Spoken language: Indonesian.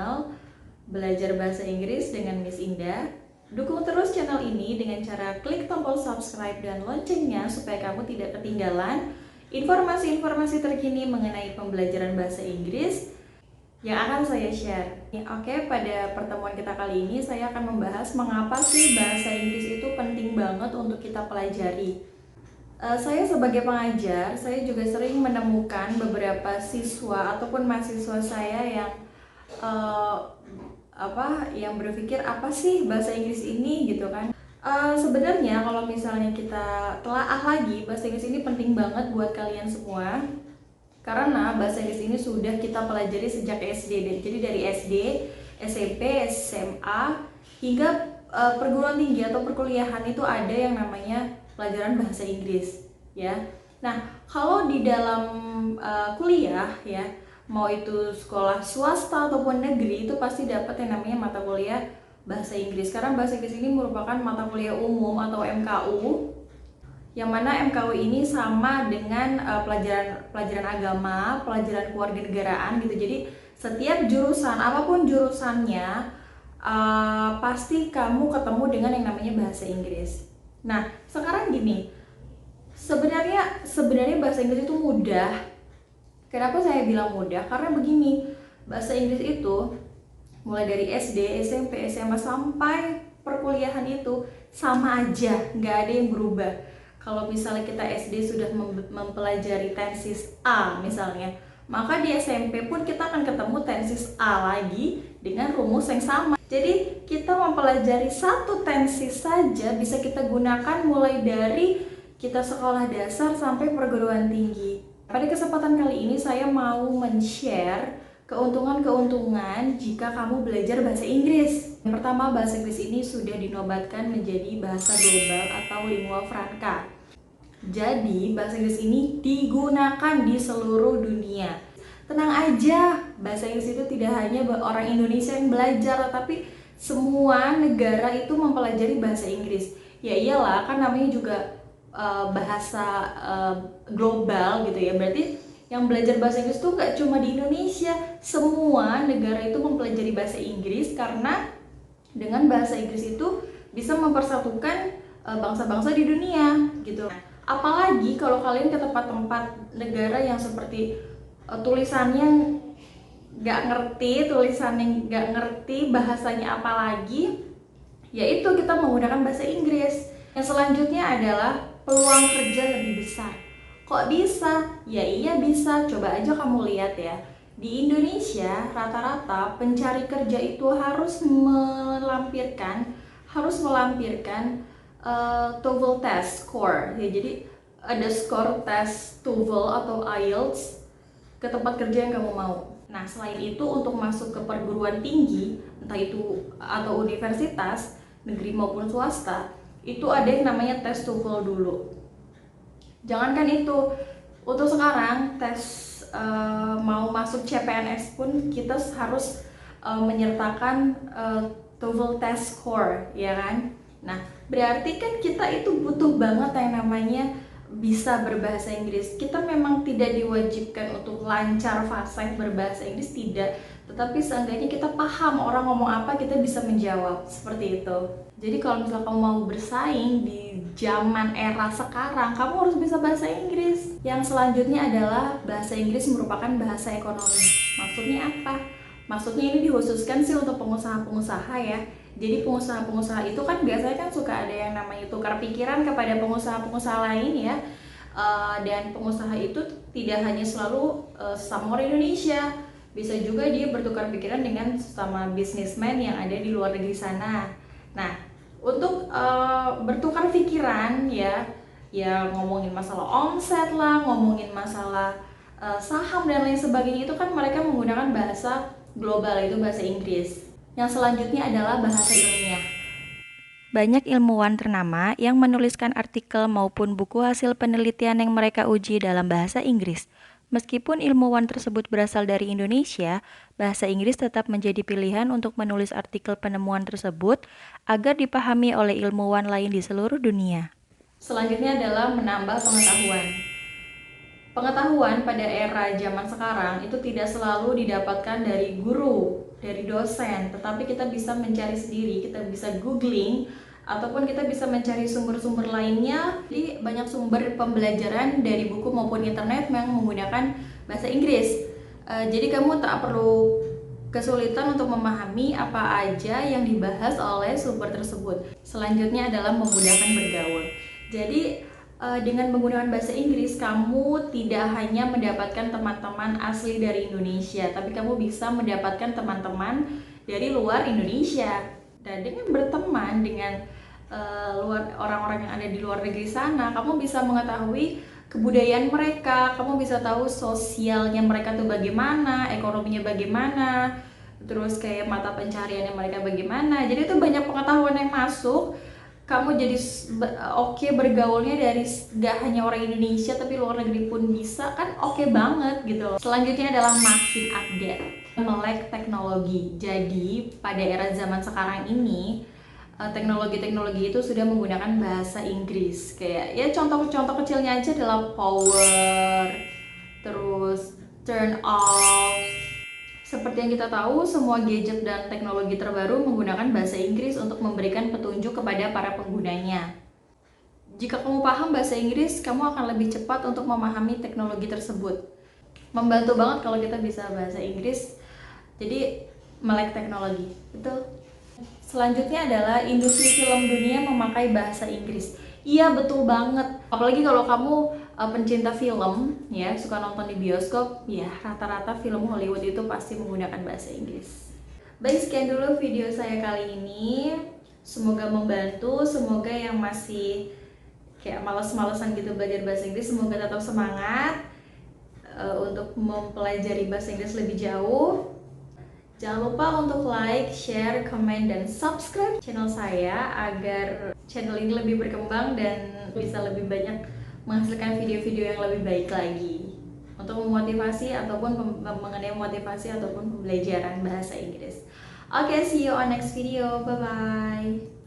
channel Belajar Bahasa Inggris dengan Miss Indah. Dukung terus channel ini dengan cara klik tombol subscribe dan loncengnya supaya kamu tidak ketinggalan informasi-informasi terkini mengenai pembelajaran bahasa Inggris yang akan saya share. Oke, pada pertemuan kita kali ini saya akan membahas mengapa sih bahasa Inggris itu penting banget untuk kita pelajari. Saya sebagai pengajar, saya juga sering menemukan beberapa siswa ataupun mahasiswa saya yang berpikir apa sih bahasa Inggris ini gitu kan. Sebenarnya kalau misalnya kita telaah lagi, bahasa Inggris ini penting banget buat kalian semua karena bahasa Inggris ini sudah kita pelajari sejak SD. Jadi dari SD, SMP, SMA hingga perguruan tinggi atau perkuliahan itu ada yang namanya pelajaran bahasa Inggris ya. Nah, kalau di dalam kuliah ya, mau itu sekolah swasta ataupun negeri, itu pasti dapat yang namanya mata kuliah bahasa Inggris. Karena bahasa Inggris ini merupakan mata kuliah umum atau MKU, yang mana MKU ini sama dengan pelajaran agama, pelajaran kewarganegaraan gitu. Jadi setiap jurusan, apapun jurusannya, pasti kamu ketemu dengan yang namanya bahasa Inggris. Nah, sekarang gini, sebenarnya bahasa Inggris itu mudah. Kenapa saya bilang mudah? Karena begini, bahasa Inggris itu mulai dari SD, SMP, SMA sampai perkuliahan itu sama aja, nggak ada yang berubah. Kalau misalnya kita SD sudah mempelajari tenses A misalnya, maka di SMP pun kita akan ketemu tenses A lagi dengan rumus yang sama. Jadi kita mempelajari satu tenses saja bisa kita gunakan mulai dari kita sekolah dasar sampai perguruan tinggi. Pada kesempatan kali ini saya mau men-share keuntungan-keuntungan jika kamu belajar bahasa Inggris. Yang pertama, bahasa Inggris ini sudah dinobatkan menjadi bahasa global atau lingua franca. Jadi bahasa Inggris ini digunakan di seluruh dunia. Tenang aja, bahasa Inggris itu tidak hanya orang Indonesia yang belajar, tapi semua negara itu mempelajari bahasa Inggris. Ya iyalah, kan namanya juga bahasa global gitu ya. Berarti yang belajar bahasa Inggris tuh gak cuma di Indonesia, semua negara itu mempelajari bahasa Inggris karena dengan bahasa Inggris itu bisa mempersatukan bangsa-bangsa di dunia gitu. Apalagi kalau kalian ke tempat-tempat negara yang seperti tulisannya nggak ngerti, bahasanya apalagi, yaitu kita menggunakan bahasa Inggris. Yang selanjutnya adalah peluang kerja lebih besar. Kok bisa? Ya iya bisa, coba aja kamu lihat ya. Di Indonesia rata-rata pencari kerja itu harus melampirkan TOEFL test score ya. Jadi ada skor tes TOEFL atau IELTS ke tempat kerja yang kamu mau. Nah, selain itu untuk masuk ke perguruan tinggi, entah itu atau universitas negeri maupun swasta, itu ada yang namanya tes TOEFL dulu. Jangankan itu, untuk sekarang tes mau masuk CPNS pun kita harus menyertakan TOEFL test score ya kan. Nah, berarti kan kita itu butuh banget yang namanya bisa berbahasa Inggris. Kita memang tidak diwajibkan untuk lancar fasih berbahasa Inggris, tidak, tetapi seenggaknya kita paham orang ngomong apa, kita bisa menjawab, seperti itu. Jadi kalau misalnya kamu mau bersaing di zaman era sekarang, kamu harus bisa bahasa Inggris. Yang selanjutnya adalah bahasa Inggris merupakan bahasa ekonomi. Maksudnya apa? Maksudnya ini dikhususkan sih untuk pengusaha-pengusaha ya. Jadi pengusaha-pengusaha itu kan biasanya kan suka ada yang namanya tukar pikiran kepada pengusaha-pengusaha lain ya. Dan pengusaha itu tidak hanya selalu sama orang Indonesia, bisa juga dia bertukar pikiran dengan sesama bisnismen yang ada di luar negeri sana. Nah, untuk bertukar pikiran ya ngomongin masalah omset lah, ngomongin masalah saham dan lain sebagainya, itu kan mereka menggunakan bahasa global, itu bahasa Inggris. Yang selanjutnya adalah bahasa ilmiah. Banyak ilmuwan ternama yang menuliskan artikel maupun buku hasil penelitian yang mereka uji dalam bahasa Inggris. Meskipun ilmuwan tersebut berasal dari Indonesia, bahasa Inggris tetap menjadi pilihan untuk menulis artikel penemuan tersebut agar dipahami oleh ilmuwan lain di seluruh dunia. Selanjutnya adalah menambah pengetahuan. Pengetahuan pada era zaman sekarang itu tidak selalu didapatkan dari guru dari dosen, tetapi kita bisa mencari sendiri, kita bisa googling, ataupun kita bisa mencari sumber-sumber lainnya. Jadi banyak sumber pembelajaran dari buku maupun internet yang menggunakan bahasa Inggris. Jadi kamu tak perlu kesulitan untuk memahami apa aja yang dibahas oleh sumber tersebut. Selanjutnya adalah memudahkan bergaul. Jadi dengan menggunakan bahasa Inggris, kamu tidak hanya mendapatkan teman-teman asli dari Indonesia, tapi kamu bisa mendapatkan teman-teman dari luar Indonesia. Dan dengan berteman dengan orang-orang yang ada di luar negeri sana, kamu bisa mengetahui kebudayaan mereka, kamu bisa tahu sosialnya mereka tuh bagaimana, ekonominya bagaimana, terus kayak mata pencariannya mereka bagaimana. Jadi itu banyak pengetahuan yang masuk. Kamu jadi oke bergaulnya dari gak hanya orang Indonesia tapi luar negeri pun bisa, kan oke banget gitu loh. Selanjutnya adalah makin update, melek teknologi. Jadi pada era zaman sekarang ini teknologi-teknologi itu sudah menggunakan bahasa Inggris. Kayak ya contoh-contoh kecilnya aja adalah power, terus turn off. Seperti yang kita tahu, semua gadget dan teknologi terbaru menggunakan bahasa Inggris untuk memberikan petunjuk kepada para penggunanya. Jika kamu paham bahasa Inggris, kamu akan lebih cepat untuk memahami teknologi tersebut. Membantu banget kalau kita bisa bahasa Inggris. Jadi melek teknologi, betul. Selanjutnya adalah industri film dunia memakai bahasa Inggris. Iya, betul banget. Apalagi kalau kamu pencinta film, ya, suka nonton di bioskop, ya rata-rata film Hollywood itu pasti menggunakan bahasa Inggris. Baik, sekian dulu video saya kali ini. Semoga membantu, semoga yang masih kayak males-malesan gitu belajar bahasa Inggris, semoga tetap semangat untuk mempelajari bahasa Inggris lebih jauh. Jangan lupa untuk like, share, komen, dan subscribe channel saya agar channel ini lebih berkembang dan bisa lebih banyak menghasilkan video-video yang lebih baik lagi untuk memotivasi ataupun mengenai motivasi ataupun pembelajaran bahasa Inggris. Oke, see you on next video. Bye-bye.